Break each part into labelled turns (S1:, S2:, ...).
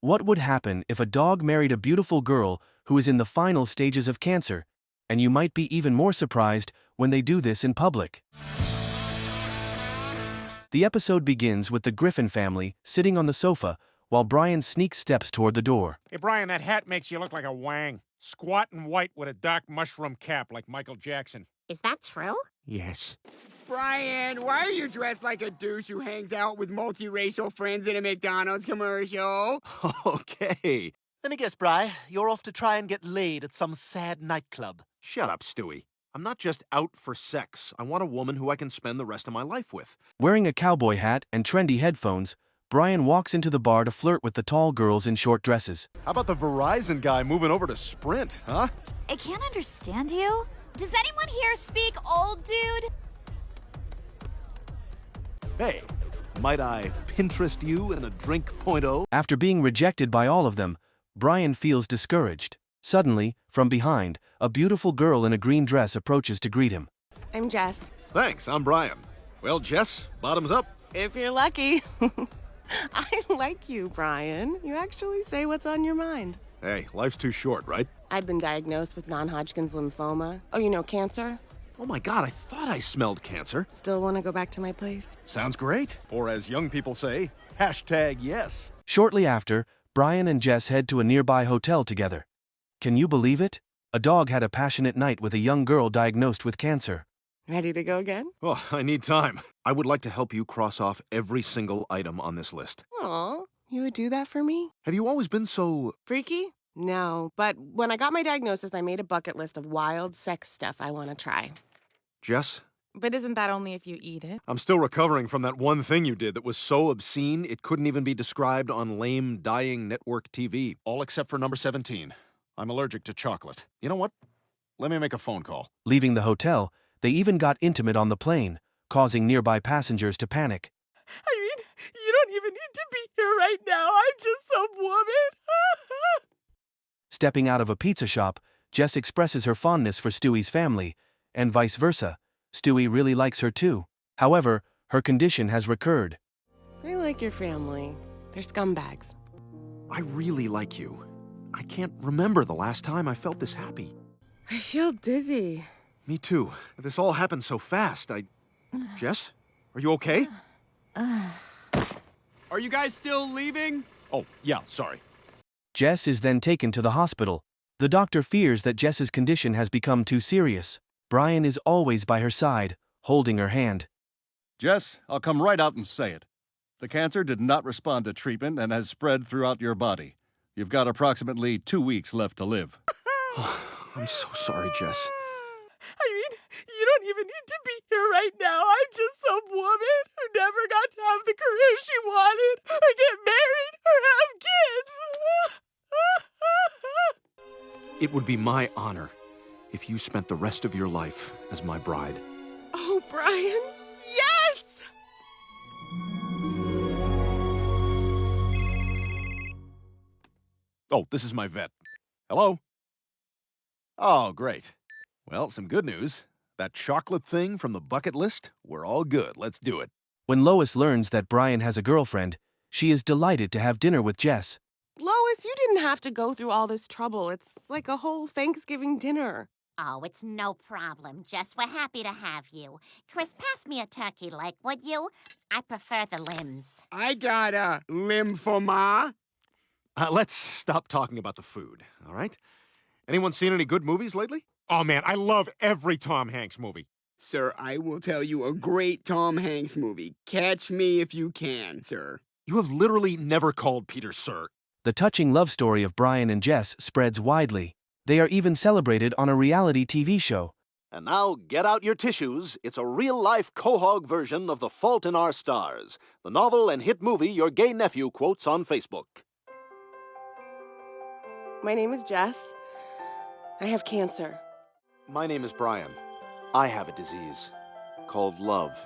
S1: What would happen if a dog married a beautiful girl who is in the final stages of cancer? And you might be even more surprised when they do this in public. The episode begins with the Griffin family sitting on the sofa while Brian sneaks steps toward the door.
S2: Hey, Brian, that hat makes you look like a wang. Squat and white with a dark mushroom cap like Michael Jackson.
S3: Is that true?
S2: Yes.
S4: Brian, why are you dressed like a douche who hangs out with multiracial friends in a McDonald's commercial?
S5: Okay. Let me guess, Bri. You're off to try and get laid at some sad nightclub.
S6: Shut up, Stewie. I'm not just out for sex. I want a woman who I can spend the rest of my life with.
S1: Wearing a cowboy hat and trendy headphones, Brian walks into the bar to flirt with the tall girls in short dresses.
S6: How about the Verizon guy moving over to Sprint, huh?
S7: I can't understand you. Does anyone here speak old, dude?
S6: Hey, might I Pinterest you in a drink .0?
S1: After being rejected by all of them, Brian feels discouraged. Suddenly, from behind, a beautiful girl in a green dress approaches to greet him.
S8: I'm Jess.
S6: Thanks, I'm Brian. Well, Jess, bottoms up.
S8: If you're lucky. I like you, Brian. You actually say what's on your mind.
S6: Hey, life's too short, right?
S8: I've been diagnosed with non-Hodgkin's lymphoma. Oh, you know, cancer?
S6: Oh my God, I thought I smelled cancer.
S8: Still want to go back to my place?
S6: Sounds great. Or as young people say, #yes.
S1: Shortly after, Brian and Jess head to a nearby hotel together. Can you believe it? A dog had a passionate night with a young girl diagnosed with cancer.
S8: Ready to go again?
S6: Well, I need time. I would like to help you cross off every single item on this list.
S8: Aw, you would do that for me?
S6: Have you always been so...
S8: Freaky? No, but when I got my diagnosis, I made a bucket list of wild sex stuff I want to try.
S6: Jess?
S9: But isn't that only if you eat it?
S6: I'm still recovering from that one thing you did that was so obscene it couldn't even be described on lame, dying network TV. All except for number 17. I'm allergic to chocolate. You know what? Let me make a phone call.
S1: Leaving the hotel, they even got intimate on the plane, causing nearby passengers to panic.
S8: I mean, you don't even need to be here right now. I'm just some woman.
S1: Stepping out of a pizza shop, Jess expresses her fondness for Stewie's family, and vice versa. Stewie really likes her too. However, her condition has recurred.
S8: I like your family. They're scumbags.
S6: I really like you. I can't remember the last time I felt this happy.
S8: I feel dizzy.
S6: Me too. This all happened so fast. Jess? Are you okay?
S4: Are you guys still leaving?
S6: Oh, yeah, sorry.
S1: Jess is then taken to the hospital. The doctor fears that Jess's condition has become too serious. Brian is always by her side, holding her hand.
S10: Jess, I'll come right out and say it. The cancer did not respond to treatment and has spread throughout your body. You've got approximately 2 weeks left to live.
S6: I'm so sorry, Jess.
S8: I mean, you don't even need to be here right now. I'm just some woman who never got to have the career she wanted, or get married, or have kids.
S6: It would be my honor if you spent the rest of your life as my bride.
S8: Oh, Brian, yes!
S6: Oh, this is my vet. Hello? Oh, great. Well, some good news. That chocolate thing from the bucket list, we're all good. Let's do it.
S1: When Lois learns that Brian has a girlfriend, she is delighted to have dinner with Jess.
S8: Lois, you didn't have to go through all this trouble. It's like a whole Thanksgiving dinner.
S3: Oh, it's no problem, Jess. We're happy to have you. Chris, pass me a turkey leg, would you? I prefer the limbs.
S4: I got a lymphoma.
S6: Let's stop talking about the food, all right? Anyone seen any good movies lately?
S2: Oh, man, I love every Tom Hanks movie.
S4: Sir, I will tell you a great Tom Hanks movie. Catch me if you can, sir.
S6: You have literally never called Peter sir.
S1: The touching love story of Brian and Jess spreads widely. They are even celebrated on a reality TV show.
S5: And now, get out your tissues. It's a real-life Quahog version of The Fault in Our Stars, the novel and hit movie your gay nephew quotes on Facebook.
S8: My name is Jess. I have cancer.
S6: My name is Brian. I have a disease called love.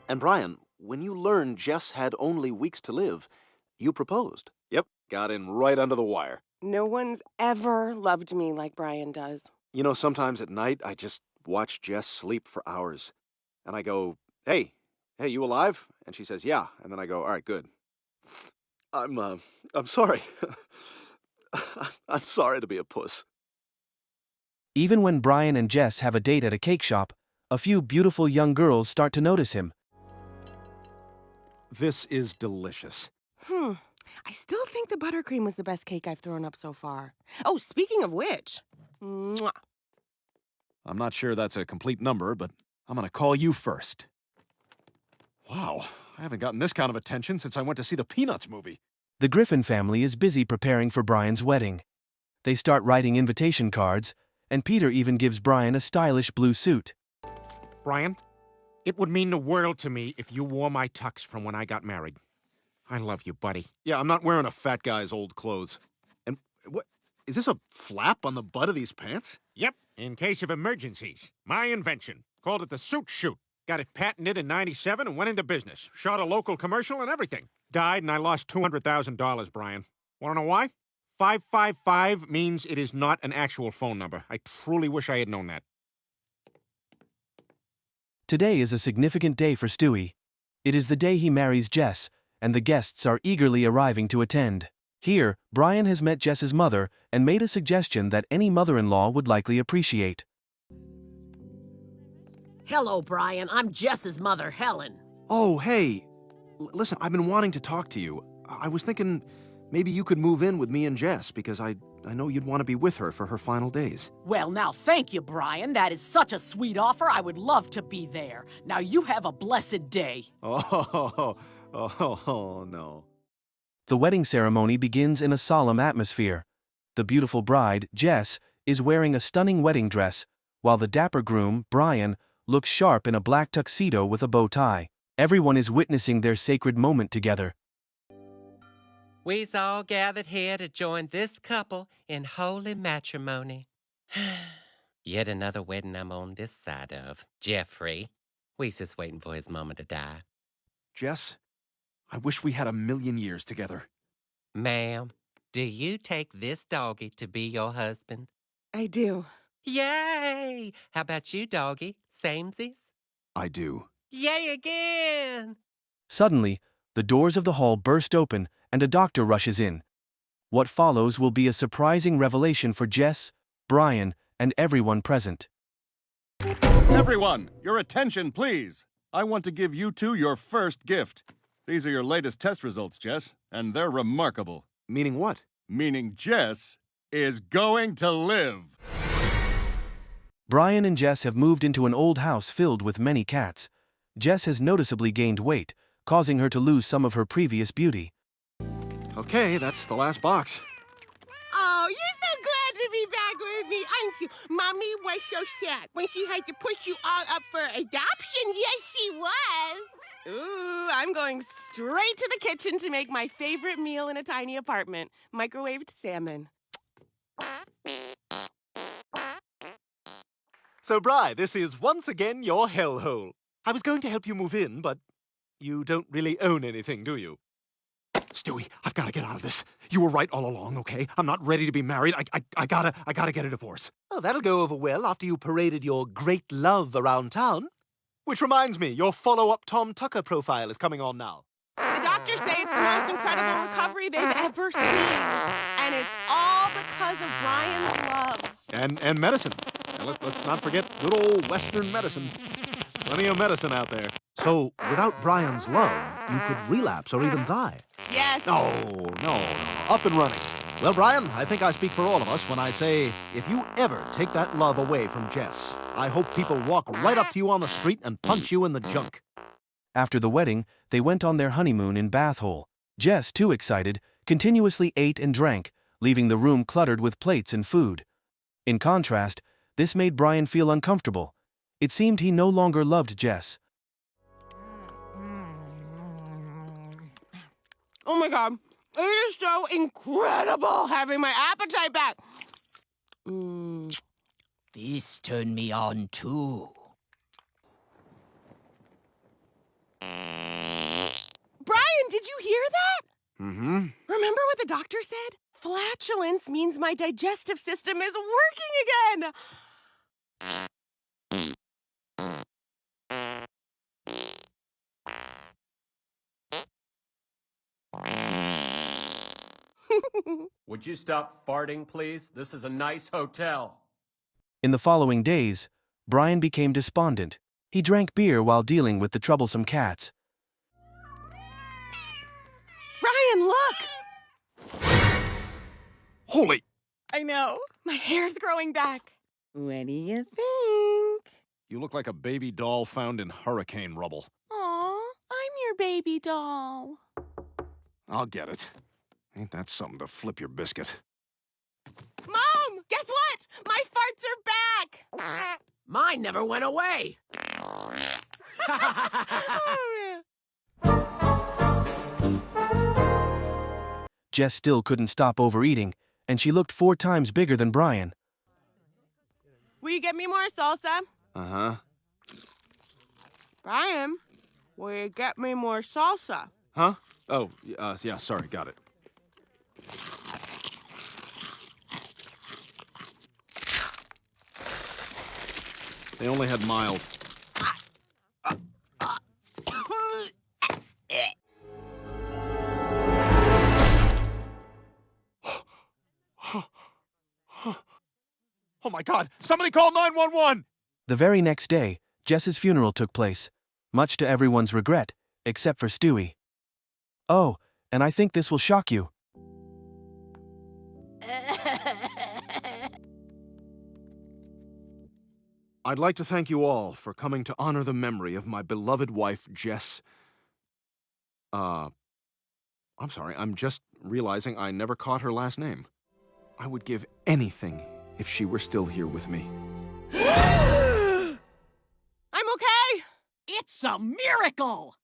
S5: And Brian, when you learned Jess had only weeks to live, you proposed.
S6: Yep, got in right under the wire.
S8: No one's ever loved me like Brian does.
S6: You know, sometimes at night, I just watch Jess sleep for hours. And I go, hey, you alive? And she says, yeah. And then I go, all right, good.
S5: I'm sorry. I'm sorry to be a puss.
S1: Even when Brian and Jess have a date at a cake shop, a few beautiful young girls start to notice him.
S6: This is delicious.
S8: I still think the buttercream was the best cake I've thrown up so far. Oh, speaking of which. Mwah.
S6: I'm not sure that's a complete number, but I'm gonna call you first. Wow, I haven't gotten this kind of attention since I went to see the Peanuts movie.
S1: The Griffin family is busy preparing for Brian's wedding. They start writing invitation cards, and Peter even gives Brian a stylish blue suit.
S2: Brian, it would mean the world to me if you wore my tux from when I got married. I love you, buddy.
S6: Yeah, I'm not wearing a fat guy's old clothes. And what? Is this a flap on the butt of these pants?
S2: Yep, in case of emergencies. My invention. Called it the suit chute. Got it patented in '97 and went into business. Shot a local commercial and everything. Died and I lost $200,000, Brian. Want to know why? 555 means it is not an actual phone number. I truly wish I had known that.
S1: Today is a significant day for Stewie. It is the day he marries Jess, and the guests are eagerly arriving to attend. Here, Brian has met Jess's mother and made a suggestion that any mother-in-law would likely appreciate.
S11: Hello, Brian. I'm Jess's mother, Helen.
S6: Oh, hey. Listen, I've been wanting to talk to you. I was thinking maybe you could move in with me and Jess, because I know you'd want to be with her for her final days.
S11: Well, now, thank you, Brian. That is such a sweet offer. I would love to be there. Now, you have a blessed day.
S6: Oh, no.
S1: The wedding ceremony begins in a solemn atmosphere. The beautiful bride, Jess, is wearing a stunning wedding dress, while the dapper groom, Brian, looks sharp in a black tuxedo with a bow tie. Everyone is witnessing their sacred moment together.
S12: We's all gathered here to join this couple in holy matrimony. Yet another wedding I'm on this side of. Jeffrey. We's just waiting for his mama to die.
S6: Jess, I wish we had 1,000,000 years together.
S12: Ma'am, do you take this doggy to be your husband?
S8: I do.
S12: Yay! How about you, doggy? Samesies?
S6: I do.
S12: Yay again!
S1: Suddenly, the doors of the hall burst open and a doctor rushes in. What follows will be a surprising revelation for Jess, Brian, and everyone present.
S10: Everyone, your attention, please. I want to give you two your first gift. These are your latest test results, Jess, and they're remarkable.
S6: Meaning what?
S10: Meaning Jess is going to live.
S1: Brian and Jess have moved into an old house filled with many cats. Jess has noticeably gained weight, causing her to lose some of her previous beauty.
S6: Okay, that's the last box.
S8: Oh, you're so glad to be back with me, aren't you? Mommy was so sad when she had to push you all up for adoption. Yes, she was. Ooh, I'm going straight to the kitchen to make my favorite meal in a tiny apartment. Microwaved salmon.
S5: So, Bri, this is once again your hellhole. I was going to help you move in, but you don't really own anything, do you?
S6: Stewie, I've got to get out of this. You were right all along, okay? I'm not ready to be married. I gotta get a divorce.
S5: Oh, that'll go over well after you paraded your great love around town. Which reminds me, your follow-up Tom Tucker profile is coming on now.
S8: The doctors say it's the most incredible recovery they've ever seen. And it's all because of Brian's love.
S6: And medicine. And let's not forget good old Western medicine. Plenty of medicine out there.
S5: So, without Brian's love, you could relapse or even die.
S8: Yes.
S6: No. Up and running.
S5: Well, Brian, I think I speak for all of us when I say, if you ever take that love away from Jess, I hope people walk right up to you on the street and punch you in the junk.
S1: After the wedding, they went on their honeymoon in Bath Hole. Jess, too excited, continuously ate and drank, leaving the room cluttered with plates and food. In contrast, this made Brian feel uncomfortable. It seemed he no longer loved Jess.
S8: Oh my God. It is so incredible having my appetite back.
S11: This turned me on, too.
S8: Brian, did you hear that?
S6: Mm-hmm.
S8: Remember what the doctor said? Flatulence means my digestive system is working again.
S13: Would you stop farting, please? This is a nice hotel.
S1: In the following days, Brian became despondent. He drank beer while dealing with the troublesome cats.
S9: Brian, look!
S6: Holy!
S9: I know. My hair's growing back. What do you think?
S6: You look like a baby doll found in hurricane rubble.
S9: Aw, I'm your baby doll.
S6: I'll get it. Ain't that something to flip your biscuit?
S8: Mom, guess what? My farts are back.
S11: Mine never went away.
S1: Jess still couldn't stop overeating, and she looked 4 times bigger than Brian.
S8: Will you get me more salsa?
S6: Uh-huh.
S8: Brian, will you get me more salsa?
S6: Huh? Oh, yeah, sorry, got it. They only had mild. Oh my God! Somebody call 911!
S1: The very next day, Jess's funeral took place, much to everyone's regret, except for Stewie. Oh, and I think this will shock you.
S6: I'd like to thank you all for coming to honor the memory of my beloved wife, Jess. I'm sorry, I'm just realizing I never caught her last name. I would give anything if she were still here with me.
S8: I'm okay.
S11: It's a miracle!